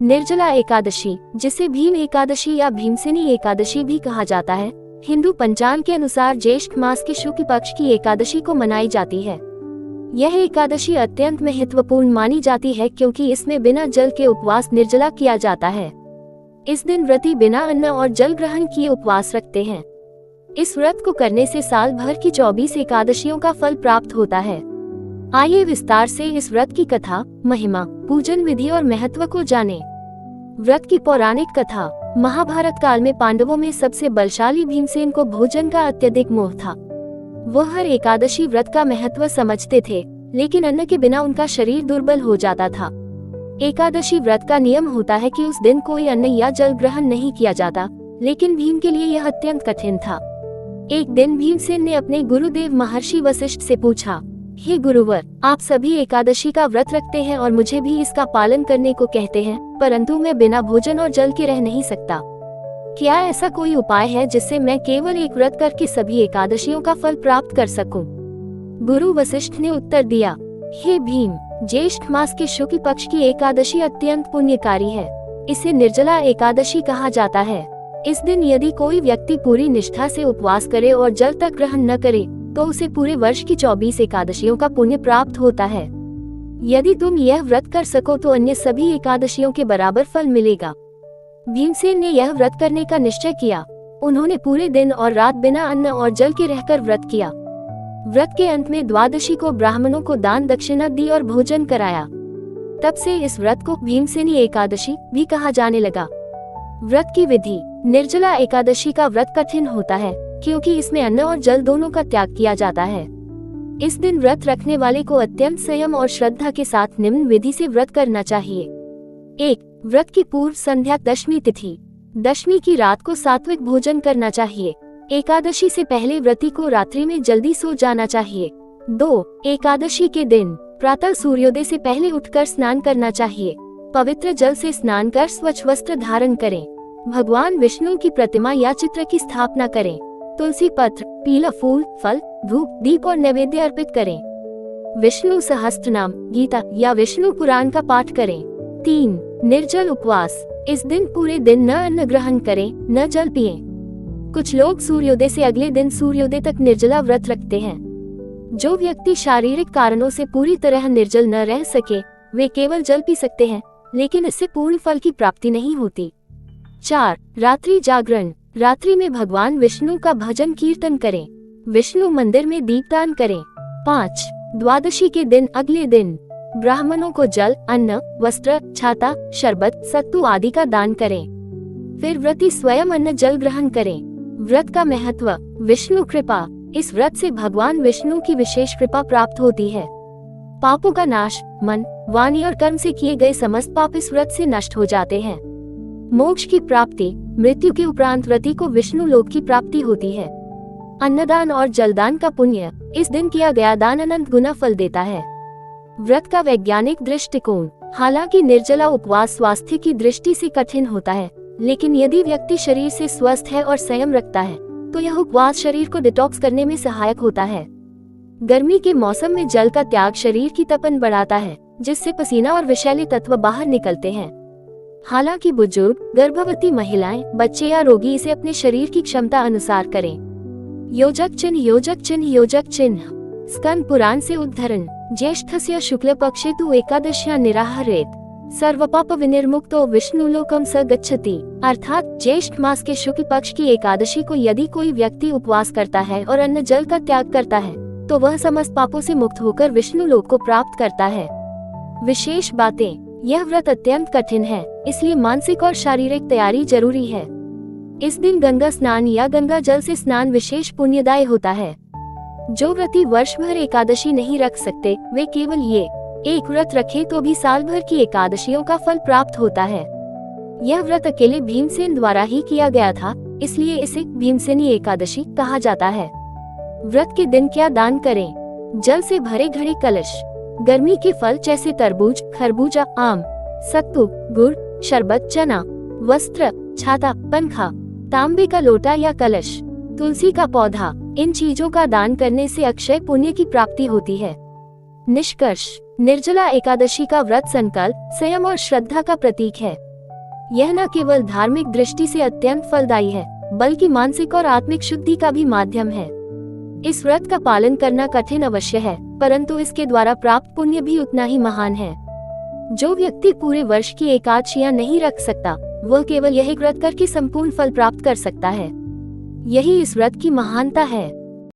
निर्जला एकादशी, जिसे भीम एकादशी या भीमसेनी एकादशी भी कहा जाता है, हिंदू पंचांग के अनुसार ज्येष्ठ मास के शुक्ल पक्ष की एकादशी को मनाई जाती है। यह एकादशी अत्यंत महत्वपूर्ण मानी जाती है क्योंकि इसमें बिना जल के उपवास निर्जला किया जाता है। इस दिन व्रती बिना अन्न और जल ग्रहण किए उपवास रखते हैं। इस व्रत को करने से साल भर की 24 एकादशियों का फल प्राप्त होता है। आइए विस्तार से इस व्रत की कथा, महिमा, पूजन विधि और महत्व को जानें। व्रत की पौराणिक कथा। महाभारत काल में पांडवों में सबसे बलशाली भीमसेन को भोजन का अत्यधिक मोह था। वह हर एकादशी व्रत का महत्व समझते थे, लेकिन अन्न के बिना उनका शरीर दुर्बल हो जाता था। एकादशी व्रत का नियम होता है कि उस दिन कोई अन्न या जल ग्रहण नहीं किया जाता, लेकिन भीम के लिए यह अत्यंत कठिन था। एक दिन भीमसेन ने अपने गुरुदेव महर्षि वशिष्ठ से पूछा, हे गुरुवर, आप सभी एकादशी का व्रत रखते हैं और मुझे भी इसका पालन करने को कहते हैं, परंतु मैं बिना भोजन और जल के रह नहीं सकता। क्या ऐसा कोई उपाय है जिससे मैं केवल एक व्रत करके सभी एकादशियों का फल प्राप्त कर सकूं? गुरु वशिष्ठ ने उत्तर दिया, हे भीम, ज्येष्ठ मास के शुक्ल पक्ष की एकादशी अत्यंत पुण्यकारी है। इसे निर्जला एकादशी कहा जाता है। इस दिन यदि कोई व्यक्ति पूरी निष्ठा से उपवास करे और जल तक ग्रहण न करे, तो उसे पूरे वर्ष की 24 एकादशियों का पुण्य प्राप्त होता है। यदि तुम यह व्रत कर सको तो अन्य सभी एकादशियों के बराबर फल मिलेगा। भीमसेन ने यह व्रत करने का निश्चय किया। उन्होंने पूरे दिन और रात बिना अन्न और जल के रहकर व्रत किया। व्रत के अंत में द्वादशी को ब्राह्मणों को दान दक्षिणा दी और भोजन कराया। तब से इस व्रत को भीमसेनी एकादशी भी कहा जाने लगा। व्रत की विधि। निर्जला एकादशी का व्रत कठिन होता है क्योंकि इसमें अन्न और जल दोनों का त्याग किया जाता है। इस दिन व्रत रखने वाले को अत्यंत संयम और श्रद्धा के साथ निम्न विधि से व्रत करना चाहिए। 1. व्रत की पूर्व संध्या दशमी तिथि। दशमी की रात को सात्विक भोजन करना चाहिए। एकादशी से पहले व्रती को रात्रि में जल्दी सो जाना चाहिए। 2. एकादशी के दिन प्रातः सूर्योदय से पहले उठकर स्नान करना चाहिए। पवित्र जल से स्नान कर स्वच्छ वस्त्र धारण करें। भगवान विष्णु की प्रतिमा या चित्र की स्थापना करें। तुलसी पत्र, पीला फूल, फल, धूप, दीप और नैवेद्य अर्पित करें। विष्णु सहस्त्रनाम, गीता या विष्णु पुराण का पाठ करें। 3. निर्जल उपवास। इस दिन पूरे दिन न अन्न ग्रहण करें, न जल पिएं। कुछ लोग सूर्योदय से अगले दिन सूर्योदय तक निर्जला व्रत रखते हैं। जो व्यक्ति शारीरिक कारणों से पूरी तरह निर्जल न रह सके, वे केवल जल पी सकते हैं, लेकिन इससे पूर्ण फल की प्राप्ति नहीं होती। 4. रात्रि जागरण। रात्रि में भगवान विष्णु का भजन कीर्तन करें। विष्णु मंदिर में दीपदान करें। 5. द्वादशी के दिन अगले दिन ब्राह्मणों को जल, अन्न, वस्त्र, छाता, शरबत, सत्तू आदि का दान करें। फिर व्रती स्वयं अन्न जल ग्रहण करें। व्रत का महत्व। विष्णु कृपा। इस व्रत से भगवान विष्णु की विशेष कृपा प्राप्त होती है। पापों का नाश। मन, वाणी और कर्म से किए गए समस्त पाप इस व्रत से नष्ट हो जाते हैं। मोक्ष की प्राप्ति। मृत्यु के उपरांत व्रती को विष्णु लोक की प्राप्ति होती है। अन्नदान और जलदान का पुण्य। इस दिन किया गया दान अनंत गुना फल देता है। व्रत का वैज्ञानिक दृष्टिकोण। हालांकि निर्जला उपवास स्वास्थ्य की दृष्टि से कठिन होता है, लेकिन यदि व्यक्ति शरीर से स्वस्थ है और संयम रखता है, तो यह उपवास शरीर को डिटॉक्स करने में सहायक होता है। गर्मी के मौसम में जल का त्याग शरीर की तपन बढ़ाता है, जिससे पसीना और विषैले तत्व बाहर निकलते हैं। हालांकि बुजुर्ग, गर्भवती महिलाएं, बच्चे या रोगी इसे अपने शरीर की क्षमता अनुसार करें। योजक चिन्ह, योजक चिन्ह, योजक चिन्ह। स्कंद पुराण से उद्धरण। ज्येष्ठस्य शुक्ल पक्षे तु एकादश्या निराहारेत सर्वपाप विनिर्मुक्तो विष्णुलोकम स गच्छति। अर्थात ज्येष्ठ मास के शुक्ल पक्ष की एकादशी को यदि कोई व्यक्ति उपवास करता है और अन्न जल का त्याग करता है, तो वह समस्त पापों से मुक्त होकर विष्णु लोक को प्राप्त करता है। विशेष बातें। यह व्रत अत्यंत कठिन है, इसलिए मानसिक और शारीरिक तैयारी जरूरी है। इस दिन गंगा स्नान या गंगा जल से स्नान विशेष पुण्यदायी होता है। जो व्रती वर्ष भर एकादशी नहीं रख सकते, वे केवल ये एक व्रत रखे तो भी साल भर की एकादशियों का फल प्राप्त होता है। यह व्रत अकेले भीमसेन द्वारा ही किया गया था, इसलिए इसे भीमसेनी एकादशी कहा जाता है। व्रत के दिन क्या दान करें? जल से भरे घड़े कलश। गर्मी के फल जैसे तरबूज, खरबूजा, आम, सत्तू, गुड़, शरबत, चना, वस्त्र, छाता, पंखा, तांबे का लोटा या कलश, तुलसी का पौधा, इन चीजों का दान करने से अक्षय पुण्य की प्राप्ति होती है। निष्कर्ष। निर्जला एकादशी का व्रत संकल्प, संयम और श्रद्धा का प्रतीक है। यह न केवल धार्मिक दृष्टि से अत्यंत फलदायी है, बल्कि मानसिक और आत्मिक शुद्धि का भी माध्यम है। इस व्रत का पालन करना कठिन अवश्य है, परंतु इसके द्वारा प्राप्त पुण्य भी उतना ही महान है। जो व्यक्ति पूरे वर्ष की एकादशियां नहीं रख सकता, वह केवल यही व्रत करके संपूर्ण फल प्राप्त कर सकता है। यही इस व्रत की महानता है।